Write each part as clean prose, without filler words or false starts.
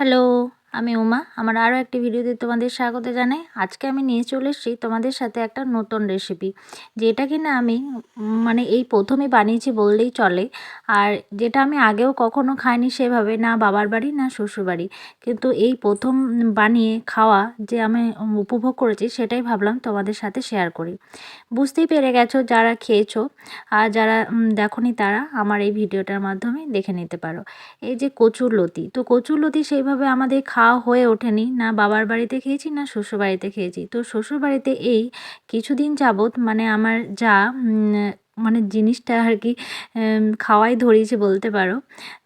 Hello, আমি উমা। আমার আরও একটি ভিডিওতে তোমাদের স্বাগত জানাই। আজকে আমি নিয়ে চলে এসেছি তোমাদের সাথে একটা নতুন রেসিপি, যেটা কিনা আমি মানে এই প্রথমে বানিয়েছি বললেই চলে। আর যেটা আমি আগেও কখনো খাইনি সেভাবে, না বাবার বাড়ি না শ্বশুরবাড়ি, কিন্তু এই প্রথম বানিয়ে খাওয়া যে আমি উপভোগ করেছি, সেটাই ভাবলাম তোমাদের সাথে শেয়ার করি। বুঝতেই পেরে গেছো যারা খেয়েছো, আর যারা দেখোনি তারা আমার এই ভিডিওটার মাধ্যমে দেখে নিতে পারো। এই যে কচুরলতি, তো কচুরলতি সেইভাবে আমাদের খাওয়া হয়ে ওঠেনি, না বাবার বাড়িতে খেয়েছি না শ্বশুর বাড়িতে খেয়েছি। তো শ্বশুর বাড়িতে এই কিছুদিন যাবৎ মানে আমার যা মানে জিনিসটা আর কি খাওয়াই ধরিয়েছে বলতে পারো।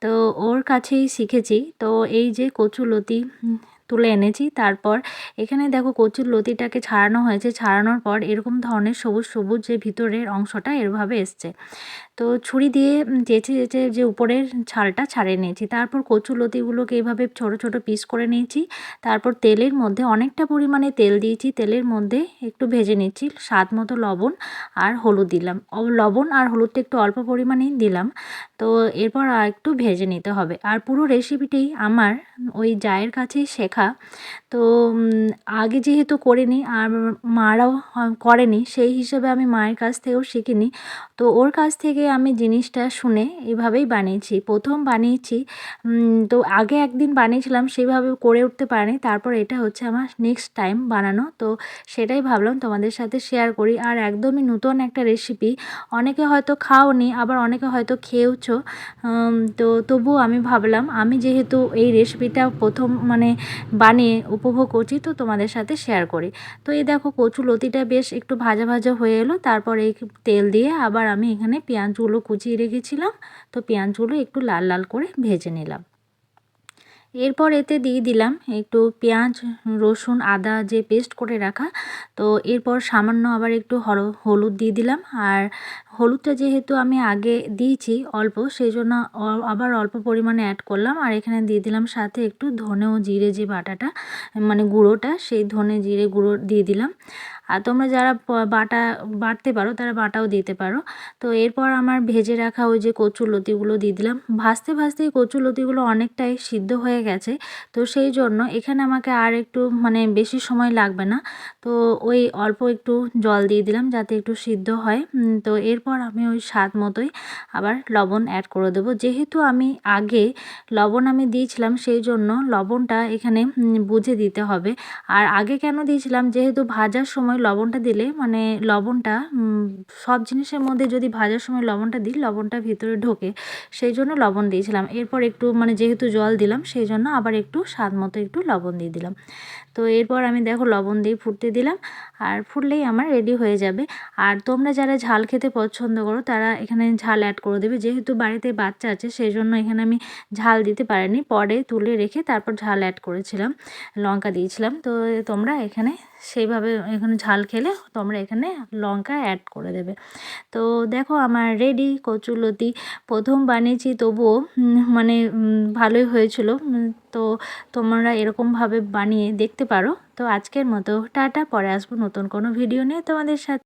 তো ওর কাছেই শিখেছি। তো এই যে কচুরলতি তুলে এনেছি, তারপর এখানে দেখো কচুর লতিটাকে ছাড়ানো হয়েছে। ছাড়ানোর পর এরকম ধরনের সবুজ সবুজ যে ভিতরের অংশটা এরভাবে এসছে। তো ছুরি দিয়ে চেঁচে চেঁচে যে উপরের ছালটা ছাড়িয়ে নিয়েছি। তারপর কচুর লতিগুলোকে এইভাবে ছোট ছোট পিস করে নিয়েছি। তারপর তেলের মধ্যে অনেকটা পরিমাণে তেল দিয়েছি। তেলের মধ্যে একটু ভেজে নিচ্ছি, স্বাদ মতো লবণ আর হলুদ দিলাম। লবণ আর হলুদটা একটু অল্প পরিমাণেই দিলাম। তো এরপর আর একটু ভেজে নিতে হবে। আর পুরো রেসিপিটি আমার ওই জায়ের কাছেই শেখা। তো আগে যেহেতু করিনি আর মারাও করেনি, সেই হিসেবে আমি মায়ের কাছ থেকেও শিখিনি। তো ওর কাছ থেকে আমি জিনিসটা শুনে এভাবেই বানিয়েছি। প্রথম বানিয়েছি, তো আগে একদিন বানিয়েছিলাম, সেভাবে করে উঠতে পারিনি। তারপর এটা হচ্ছে আমার নেক্সট টাইম বানানো, তো সেটাই ভাবলাম তোমাদের সাথে শেয়ার করি। আর একদমই নতুন একটা রেসিপি, অনেকে হয়তো খাওনি, আবার অনেকে হয়তো খেয়েওছো। তো তবুও আমি ভাবলাম, আমি যেহেতু এই রেসিপিটা প্রথম মানে বানিয়ে উপভোগ করছি, তো তোমাদের সাথে শেয়ার করি। তো এই দেখো কচু লতিটা বেশ একটু ভাজা ভাজা হয়ে এলো। তারপর এই তেল দিয়ে আবার আমি এখানে পেঁয়াজগুলো কুচিয়ে রেখেছিলাম, তো পেঁয়াজগুলো একটু লাল লাল করে ভেজে নিলাম। এরপর এতে দিয়ে দিলাম একটু পেঁয়াজ, রসুন, আদা যে পেস্ট করে রাখা। তো এরপর সামান্য আবার একটু হলুদ দিয়ে দিলাম। আর হলুদটা যেহেতু আমি আগে দিয়েছি অল্প, সেই জন্য আবার অল্প পরিমাণে অ্যাড করলাম। আর এখানে দিয়ে দিলাম সাথে একটু ধনে ও জিরে যে বাটাটা মানে গুঁড়োটা, সেই ধনে জিরে গুঁড়ো দিয়ে দিলাম। আর তোমরা যারা বাটতে পারো তারা বাটাও দিতে পারো। তো এরপর আমার ভেজে রাখা ওই যে কচুর লতিগুলো দিয়ে দিলাম। ভাজতে ভাজতেই কচুর লতিগুলো অনেকটাই সিদ্ধ হয়ে গেছে, তো সেই জন্য এখানে আমাকে আর একটু মানে বেশি সময় লাগবে না। তো ওই অল্প একটু জল দিয়ে দিলাম যাতে একটু সিদ্ধ হয়। তো এরপর আমি ওই স্বাদ মতোই আবার লবণ অ্যাড করে দেবো। যেহেতু আমি আগে লবণ আমি দিয়েছিলাম, সেই জন্য লবণটা এখানে বুঝে দিতে হবে। আর আগে কেন দিয়েছিলাম, যেহেতু ভাজার সময় লবণটা দিলে মানে লবণটা সব জিনিসের মধ্যে যদি ভাজার সময় লবণটা দিই, লবণটা ভিতরে ঢোকে, সেই জন্য লবণ দিয়েছিলাম। এরপর একটু মানে যেহেতু জল দিলাম, সেই জন্য আবার একটু স্বাদ মতো একটু লবণ দিয়ে দিলাম। তো এরপর আমি দেখো লবণ দিয়ে ফুটতে দিলাম, আর ফুটলেই আমার রেডি হয়ে যাবে। আর তোমরা যারা ঝাল খেতে পছন্দ করো তারা এখানে ঝাল অ্যাড করে দেবে। যেহেতু বাড়িতে বাচ্চা আছে, সেই জন্য এখানে আমি ঝাল দিতে পারিনি, পরে তুলে রেখে তারপর ঝাল অ্যাড করেছিলাম, লঙ্কা দিয়েছিলাম। তো তোমরা এখানে সেইভাবে এখানে ঝাল খেলে তোমরা এখানে লঙ্কা অ্যাড করে দেবে। তো দেখো আমার রেডি কচুরলতি। প্রথম বানিয়েছি, তবুও মানে ভালোই হয়েছিল। তো তোমরা এরকমভাবে বানিয়ে দেখতে পারো। তো আজকের মতো টাটা, পরে আসবো নতুন কোনো ভিডিও নিয়ে তোমাদের সাথে।